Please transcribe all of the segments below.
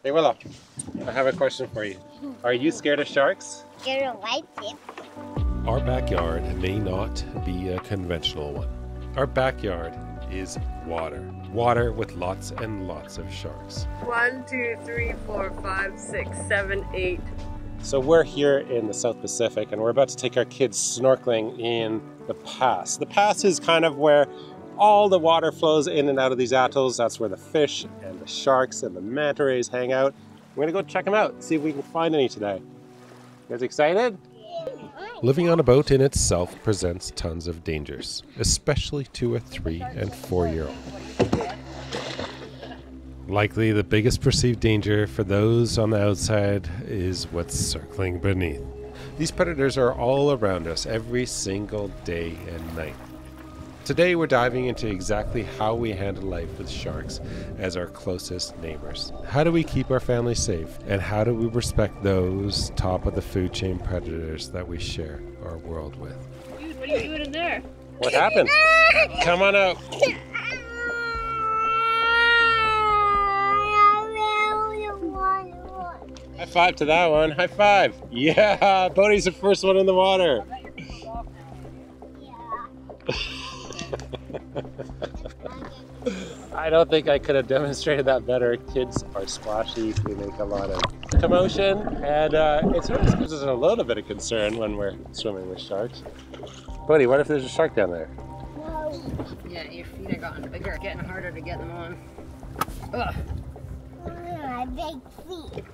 Hey Willa, I have a question for you. Are you scared of sharks? Scared of white tip. Our backyard may not be a conventional one. Our backyard is water. Water with lots and lots of sharks. 1, 2, 3, 4, 5, 6, 7, 8. So we're here in the South Pacific and we're about to take our kids snorkeling in the pass. The pass is kind of where all the water flows in and out of these atolls. That's where the fish and the sharks and the manta rays hang out. We're gonna go check them out, see if we can find any today. You guys excited? Living on a boat in itself presents tons of dangers, especially to a 3- and 4-year-old. Likely the biggest perceived danger for those on the outside is what's circling beneath. These predators are all around us every single day and night. Today we're diving into exactly how we handle life with sharks as our closest neighbors. How do we keep our family safe? And how do we respect those top of the food chain predators that we share our world with? Dude, what are you doing in there? What happened? Come on out. High five to that one. High five. Yeah, Bodhi's the first one in the water. I don't think I could have demonstrated that better. Kids are splashy, they make a lot of commotion, and it sort of gives us a little bit of concern when we're swimming with sharks. Bodhi, what if there's a shark down there? Yeah, your feet are gotten bigger, getting harder to get them on. Ugh. My big feet.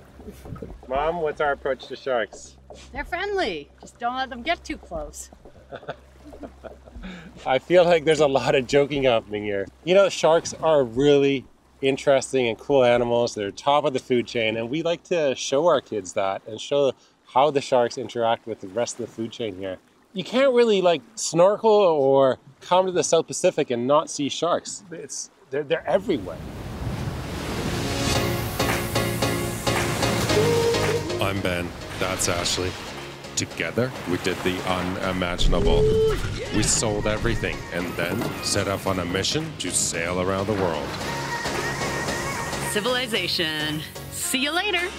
Mom, what's our approach to sharks? They're friendly. Just don't let them get too close. I feel like there's a lot of joking happening here. You know, sharks are really interesting and cool animals. They're top of the food chain, and we like to show our kids that and show how the sharks interact with the rest of the food chain here. You can't really like snorkel or come to the South Pacific and not see sharks. They're everywhere. I'm Ben, that's Ashley. Together, we did the unimaginable. We sold everything and then set off on a mission to sail around the world. Civilization. See you later.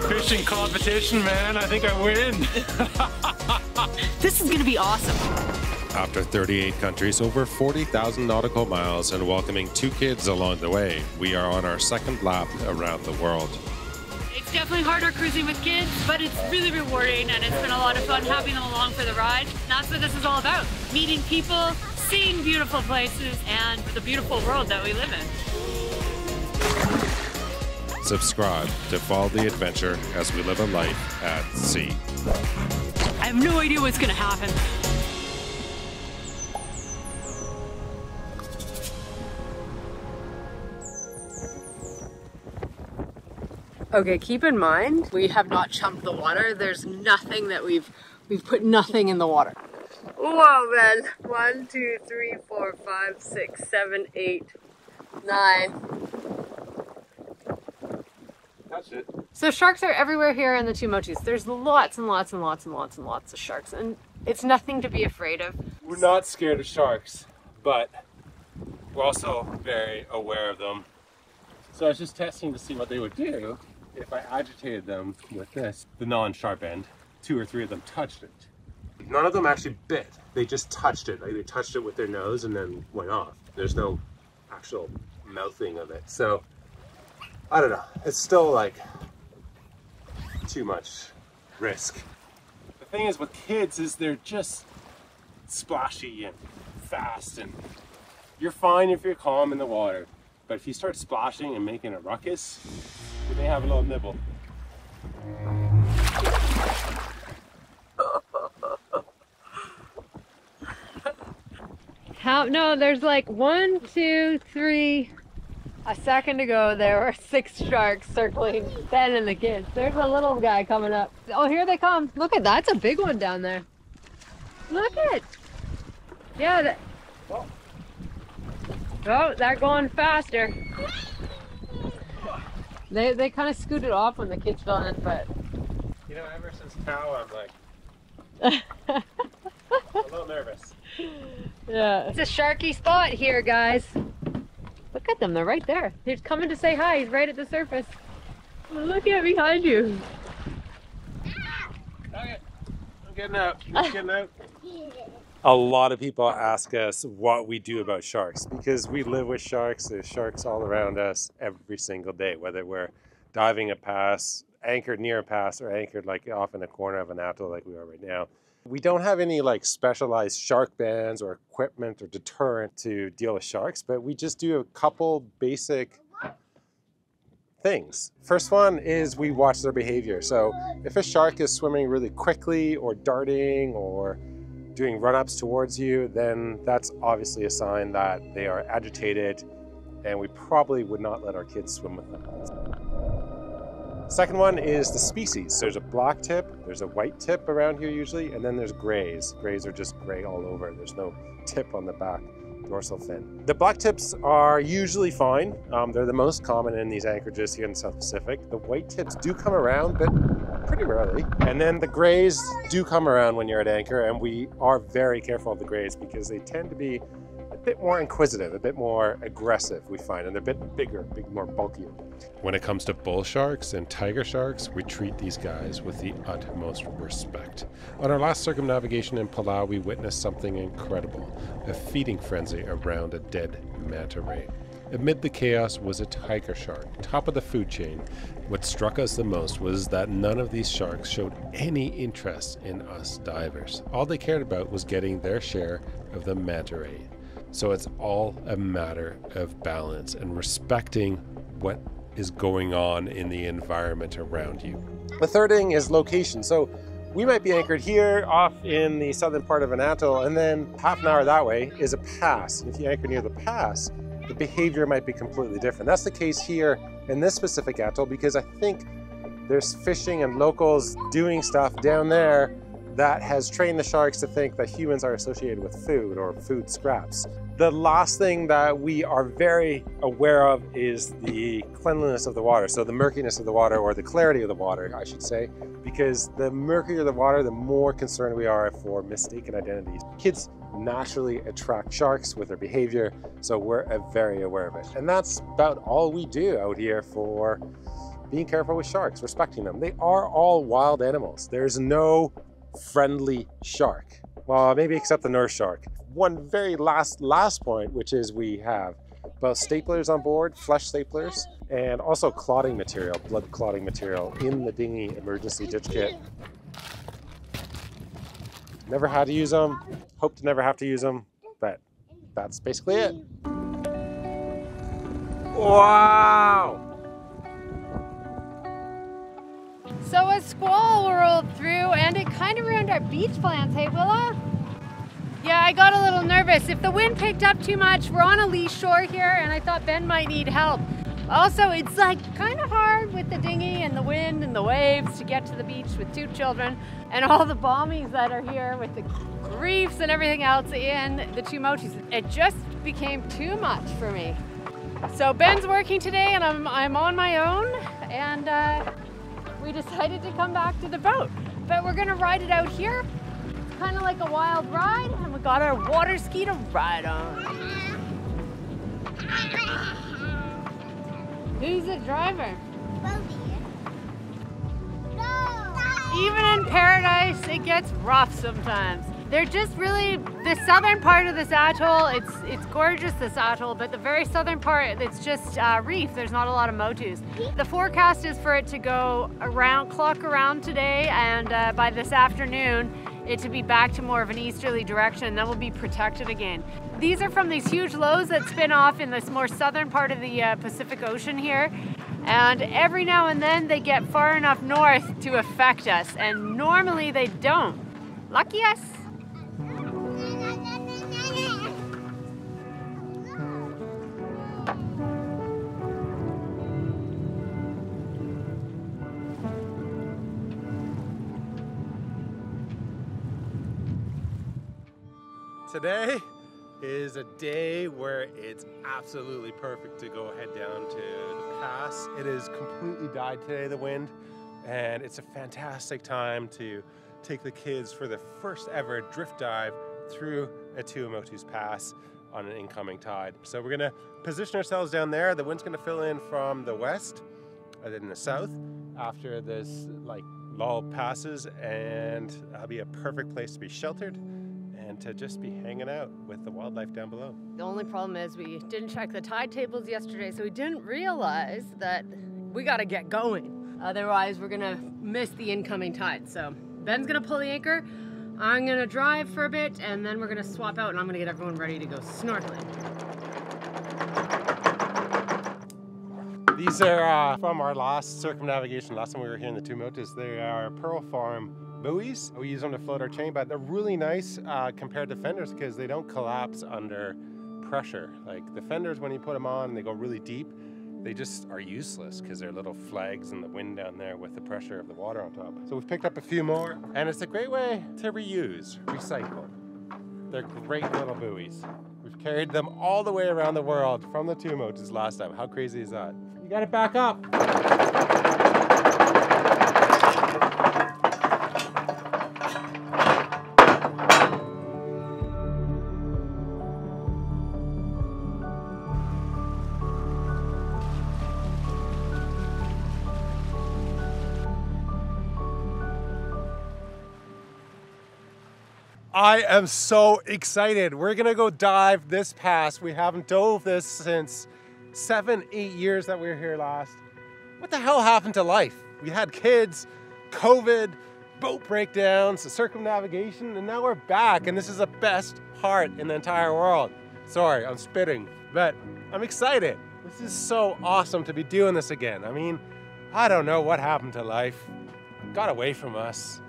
Fishing competition, man. I think I win. This is gonna be awesome. After 38 countries, over 40,000 nautical miles, and welcoming 2 kids along the way, we are on our second lap around the world. It's definitely harder cruising with kids, but it's really rewarding and it's been a lot of fun having them along for the ride. And that's what this is all about. Meeting people, seeing beautiful places, and the beautiful world that we live in. Subscribe to follow the adventure as we live a life at sea. I have no idea what's gonna happen. Okay, keep in mind, we have not chumped the water. There's nothing that we've put nothing in the water. Whoa, man. 1, 2, 3, 4, 5, 6, 7, 8, 9. Touch it. So sharks are everywhere here in the Two Mochis. There's lots and lots and lots and lots and lots of sharks, and it's nothing to be afraid of. We're not scared of sharks, but we're also very aware of them. So I was just testing to see what they would do if I agitated them with this, the non-sharp end. 2 or 3 of them touched it. None of them actually bit. They just touched it. Like they touched it with their nose and then went off. There's no actual mouthing of it. So, I don't know. It's still like too much risk. The thing is with kids is they're just splashy and fast, and you're fine if you're calm in the water. But if you start splashing and making a ruckus, you may have a little nibble. No, there's like 1, 2, 3. A second ago, there were 6 sharks circling Ben and the kids. There's a little guy coming up. Oh, here they come. Look at that. That's a big one down there. Look at. Yeah. Oh, they're going faster. They kind of scooted off when the kids fell in, but... You know, ever since Cow, I'm like... a little nervous. Yeah. It's a sharky spot here, guys. Look at them, they're right there. He's coming to say hi, he's right at the surface. Look at behind you. Okay, I'm getting out. I'm getting out. A lot of people ask us what we do about sharks because we live with sharks. There's sharks all around us every single day, whether we're diving a pass, anchored near a pass, or anchored like off in a corner of an atoll like we are right now. We don't have any like specialized shark bans or equipment or deterrent to deal with sharks, but we just do a couple basic things. First one is we watch their behavior. So if a shark is swimming really quickly or darting or doing run-ups towards you, then that's obviously a sign that they are agitated and we probably would not let our kids swim with them. Second one is the species. There's a black tip, there's a white tip around here usually, and then there's grays. Grays are just gray all over. There's no tip on the back dorsal fin. The black tips are usually fine. They're the most common in these anchorages here in the South Pacific. The white tips do come around, but pretty rarely. And then the grays do come around when you're at anchor, and we are very careful of the grays because they tend to be a bit more inquisitive, a bit more aggressive, we find, and they're a bit bigger, more bulkier. When it comes to bull sharks and tiger sharks, we treat these guys with the utmost respect. On our last circumnavigation in Palau, we witnessed something incredible, a feeding frenzy around a dead manta ray. Amid the chaos was a tiger shark, top of the food chain. What struck us the most was that none of these sharks showed any interest in us divers. All they cared about was getting their share of the manta ray. So it's all a matter of balance and respecting what is going on in the environment around you. The third thing is location. So we might be anchored here off in the southern part of an atoll, and then half an hour that way is a pass. And if you anchor near the pass, the behavior might be completely different. That's the case here in this specific atoll because I think there's fishing and locals doing stuff down there that has trained the sharks to think that humans are associated with food or food scraps. The last thing that we are very aware of is the cleanliness of the water. So the murkiness of the water, or the clarity of the water, I should say, because the murkier the water, the more concerned we are for mistaken identities. Kids naturally attract sharks with their behavior, so we're very aware of it. And that's about all we do out here for being careful with sharks, respecting them. They are all wild animals. There's no friendly shark. Well, maybe except the nurse shark. One very last point, which is we have both staplers on board, flesh staplers, and also clotting material, blood clotting material in the dinghy emergency ditch kit. Never had to use them, hope to never have to use them, but that's basically it. Wow! So a squall rolled through and it kind of ruined our beach plans, hey Willa? Yeah, I got a little nervous. If the wind picked up too much, we're on a lee shore here and I thought Ben might need help. Also, it's like kind of hard with the dinghy and the wind and the waves to get to the beach with 2 children and all the bombings that are here with the reefs and everything else in the 2 motis. It just became too much for me. So Ben's working today and I'm on my own, and we decided to come back to the boat. But we're gonna ride it out here. It's kind of like a wild ride, and we got our water ski to ride on. Who's the driver? Bodhi. Even in paradise, it gets rough sometimes. They're just really, the southern part of this atoll, it's gorgeous, this atoll, but the very southern part, it's just reef. There's not a lot of motus. The forecast is for it to go around, clock around today, and by this afternoon, it to be back to more of an easterly direction, and then we'll be protected again. These are from these huge lows that spin off in this more southern part of the Pacific Ocean here. And every now and then they get far enough north to affect us, and normally they don't. Lucky us. Today is a day where it's absolutely perfect to go head down to the pass. It has completely died today, the wind, and it's a fantastic time to take the kids for the first ever drift dive through a Tuamotu's Pass. on an incoming tide. So we're gonna position ourselves down there. The wind's gonna fill in from the west and in the south after this like lull passes, and that'll be a perfect place to be sheltered and to just be hanging out with the wildlife down below. The only problem is we didn't check the tide tables yesterday, so we didn't realize that we gotta get going. Otherwise, we're gonna miss the incoming tide. So Ben's gonna pull the anchor, I'm gonna drive for a bit, and then we're gonna swap out and I'm gonna get everyone ready to go snorkeling. These are from our last circumnavigation, last time we were here in the Tuamotus. They are Pearl Farm buoys. We use them to float our chain, but they're really nice compared to fenders because they don't collapse under pressure. Like the fenders, when you put them on and they go really deep, they just are useless because they're little flags in the wind down there with the pressure of the water on top. So we've picked up a few more, and it's a great way to reuse, recycle. They're great little buoys. We've carried them all the way around the world from the Tuamotus last time. How crazy is that? You gotta back up. I am so excited. We're gonna go dive this pass. We haven't dove this since 7-8 years that we were here last. What the hell happened to life? We had kids, COVID, boat breakdowns, circumnavigation, and now we're back, and this is the best part in the entire world. Sorry, I'm spitting, but I'm excited. This is so awesome to be doing this again. I mean, I don't know what happened to life. It got away from us.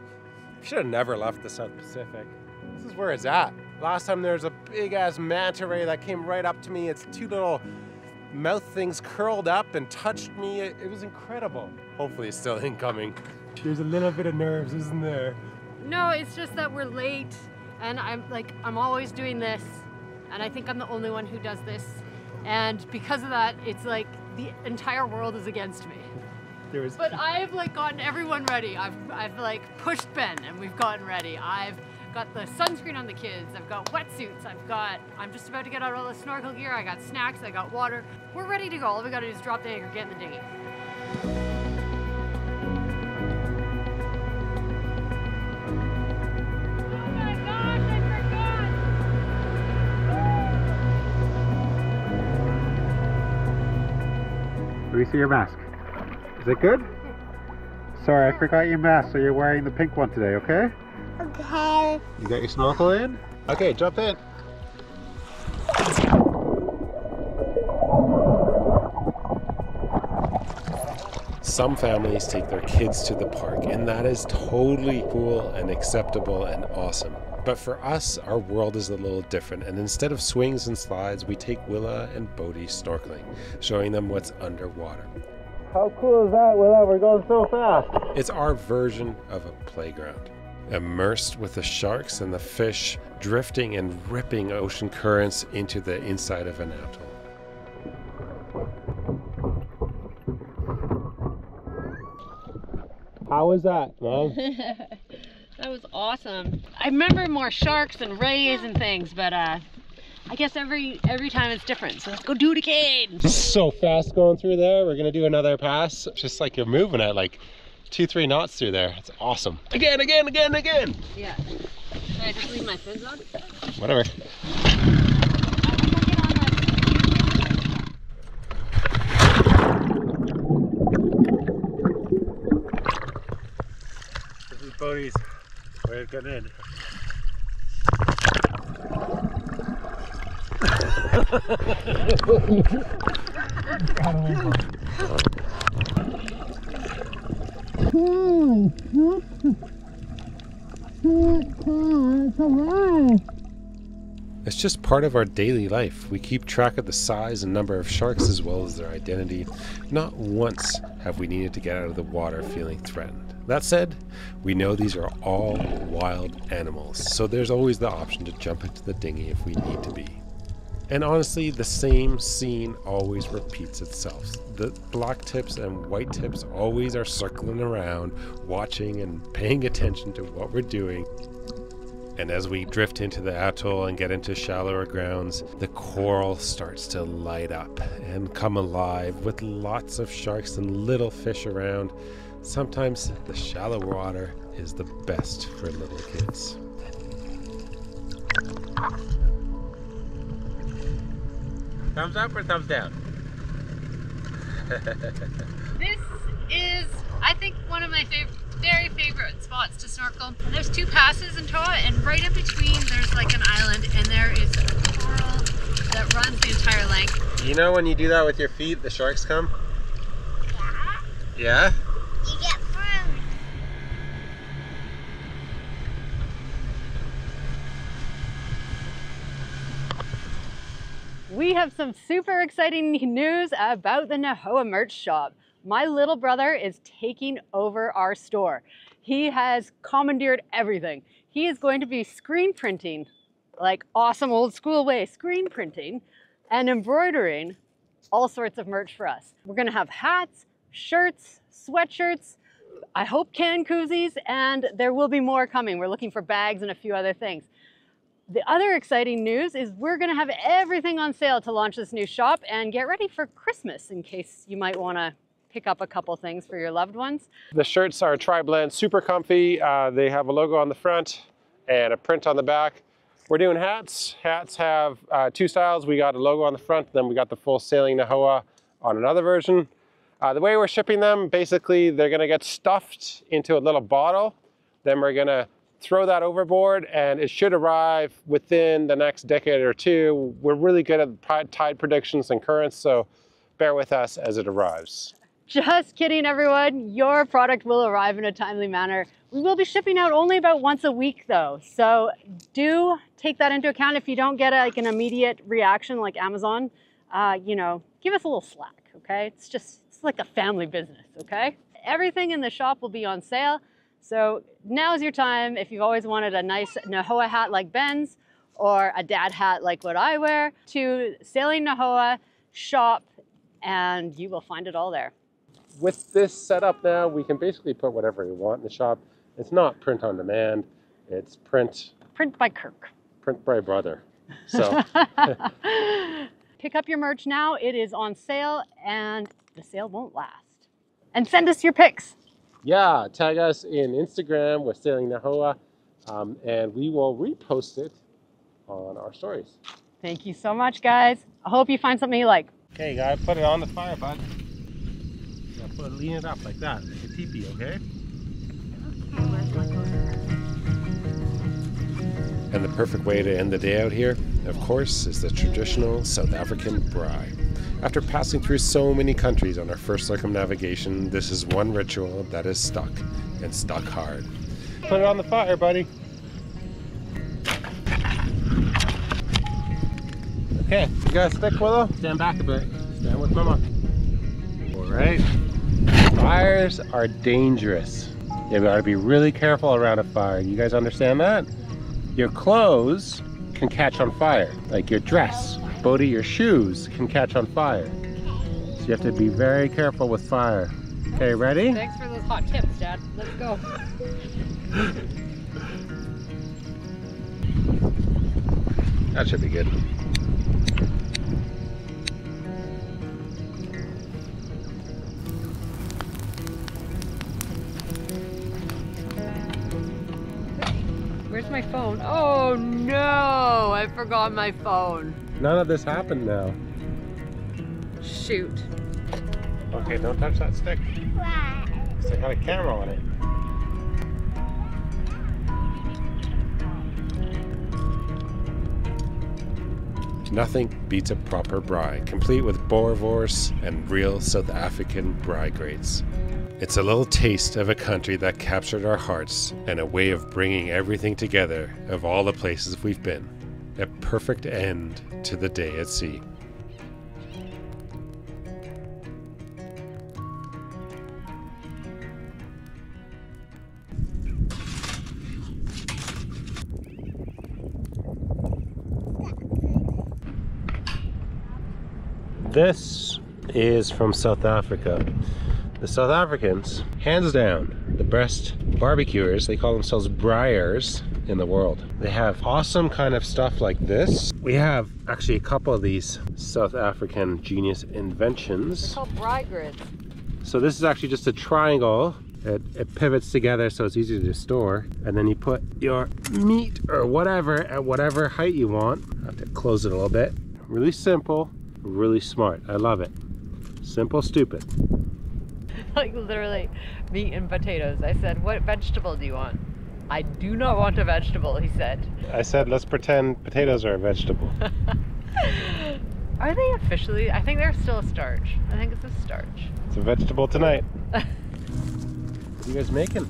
We should have never left the South Pacific. This is where it's at. Last time there was a big ass manta ray that came right up to me. Its two little mouth things curled up and touched me. It was incredible. Hopefully it's still incoming. There's a little bit of nerves, isn't there? No, it's just that we're late, and I'm always doing this, and I think I'm the only one who does this. And because of that, it's like the entire world is against me. But I've like gotten everyone ready. I've like pushed Ben and we've gotten ready. I've got the sunscreen on the kids. I've got wetsuits. I'm just about to get out all the snorkel gear. I got snacks. I got water. We're ready to go. All we gotta do is drop the anchor, get in the dinghy. Oh my gosh, I forgot. Let me see your mask. Is it good? Sorry, I forgot your mask, so you're wearing the pink one today, okay? Okay. You got your snorkel in? Okay, jump in. Some families take their kids to the park, and that is totally cool and acceptable and awesome. But for us, our world is a little different, and instead of swings and slides, we take Willa and Bodhi snorkeling, showing them what's underwater. How cool is that, Willa? We're going so fast. It's our version of a playground, immersed with the sharks and the fish drifting and ripping ocean currents into the inside of an atoll. How was that, Mom? That was awesome. I remember more sharks and rays and things, but I guess every time it's different. So let's go do it again. So fast going through there. We're gonna do another pass. Just like you're moving at like 2-3 knots through there. It's awesome. Again. Yeah. Should I just leave my fins on? Whatever. This is Bodhi's way of getting in. It's just part of our daily life. We keep track of the size and number of sharks as well as their identity. Not once have we needed to get out of the water feeling threatened. That said, we know these are all wild animals, so there's always the option to jump into the dinghy if we need to be. And honestly, the same scene always repeats itself. The black tips and white tips always are circling around, watching and paying attention to what we're doing. And as we drift into the atoll and get into shallower grounds, the coral starts to light up and come alive with lots of sharks and little fish around. Sometimes the shallow water is the best for little kids. Thumbs up or thumbs down? This is, I think, one of my very favorite spots to snorkel. There's 2 passes in Nahoa, and right in between there's like an island, and there is coral that runs the entire length. You know when you do that with your feet, the sharks come? Yeah? You get fruit. We have some super exciting news about the Nahoa merch shop. My little brother is taking over our store. He has commandeered everything. He is going to be screen printing, like awesome old school way, screen printing and embroidering all sorts of merch for us. We're gonna have hats, shirts, sweatshirts, I hope can koozies, and there will be more coming. We're looking for bags and a few other things. The other exciting news is we're gonna have everything on sale to launch this new shop and get ready for Christmas in case you might wanna pick up a couple things for your loved ones. The shirts are tri-blend, super comfy. They have a logo on the front and a print on the back. We're doing hats. Hats have 2 styles. We got a logo on the front, then we got the full Sailing Nahoa on another version. The way we're shipping them, basically they're gonna get stuffed into a little bottle. Then we're gonna throw that overboard and it should arrive within the next decade or 2. We're really good at tide predictions and currents, so bear with us as it arrives. Just kidding, everyone. Your product will arrive in a timely manner. We will be shipping out only about once a week though. So do take that into account. If you don't get like an immediate reaction like Amazon, you know, give us a little slack, okay? It's like a family business, okay? Everything in the shop will be on sale. So now's your time. If you've always wanted a nice Nahoa hat like Ben's or a dad hat like what I wear, to Sailing Nahoa shop, and you will find it all there. With this setup now, we can basically put whatever we want in the shop. It's not print on demand, it's print by Kirk. Print by brother. So pick up your merch now. It is on sale and the sale won't last. And send us your pics. yeah, tag us in Instagram with Sailing Nahoa, and we will repost it on our stories. Thank you so much, guys. I hope you find something you like. Okay, you gotta put it on the fire, bud. You gotta lean it up like that, like a teepee, okay? And the perfect way to end the day out here, of course, is the traditional South African braai. After passing through so many countries on our first circumnavigation, this is one ritual that is stuck, and stuck hard. Put it on the fire, buddy. Okay, you got a stick, Willow? Stand back a bit. Stand with Mama. All right. Fires are dangerous. You gotta be really careful around a fire. You guys understand that? Your clothes can catch on fire, like your dress. Bodhi, your shoes can catch on fire. So you have to be very careful with fire. Okay, ready? Thanks for those hot tips, Dad. Let's go. That should be good. Where's my phone? Oh no, I forgot my phone. None of this happened now. Shoot. Okay, don't touch that stick. Why? Because I got a camera on it. Nothing beats a proper braai, complete with boerewors and real South African braai grates. It's a little taste of a country that captured our hearts and a way of bringing everything together of all the places we've been. A perfect end to the day at sea. This is from South Africa. The South Africans, hands down, the best barbecuers. They call themselves braaiers. in the world. They have awesome kind of stuff like this. We have actually a couple of these South African genius inventions. They're called bri grids. So this is actually just a triangle. It pivots together so it's easy to store. And then you put your meat or whatever at whatever height you want. I have to close it a little bit. Really simple, really smart. I love it. Simple, stupid. Like literally meat and potatoes. I said, what vegetable do you want? I do not want a vegetable, he said. I said, let's pretend potatoes are a vegetable. Are they officially? I think they're still a starch. I think it's a starch. It's a vegetable tonight. What are you guys making?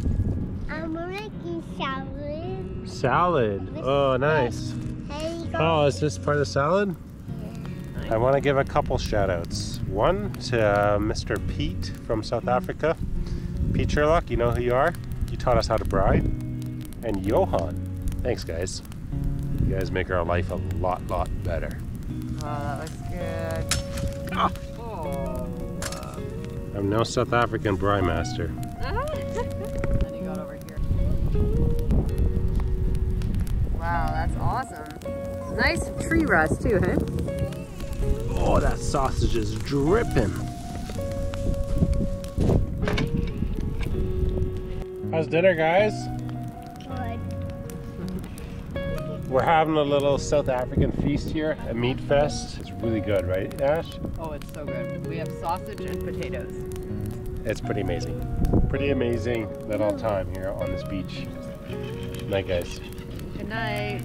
I'm making salad. Salad. Oh, nice. Here you go. Oh, is this part of the salad? I want to give a couple shout outs. One to Mr. Pete from South Africa. Pete Sherlock, you know who you are. You taught us how to bride. And Johan. Thanks, guys. You guys make our life a lot better. Oh, that looks good. Ah. Oh. I'm no South African bri master. Then you got over here. Wow, that's awesome. Nice tree rust too, huh? Oh, that sausage is dripping. How's dinner, guys? Good. We're having a little South African feast here, a meat fest. It's really good, right, Ash? Oh, it's so good. We have sausage and potatoes. It's pretty amazing. Pretty amazing little time here on this beach. Night, guys. Good night.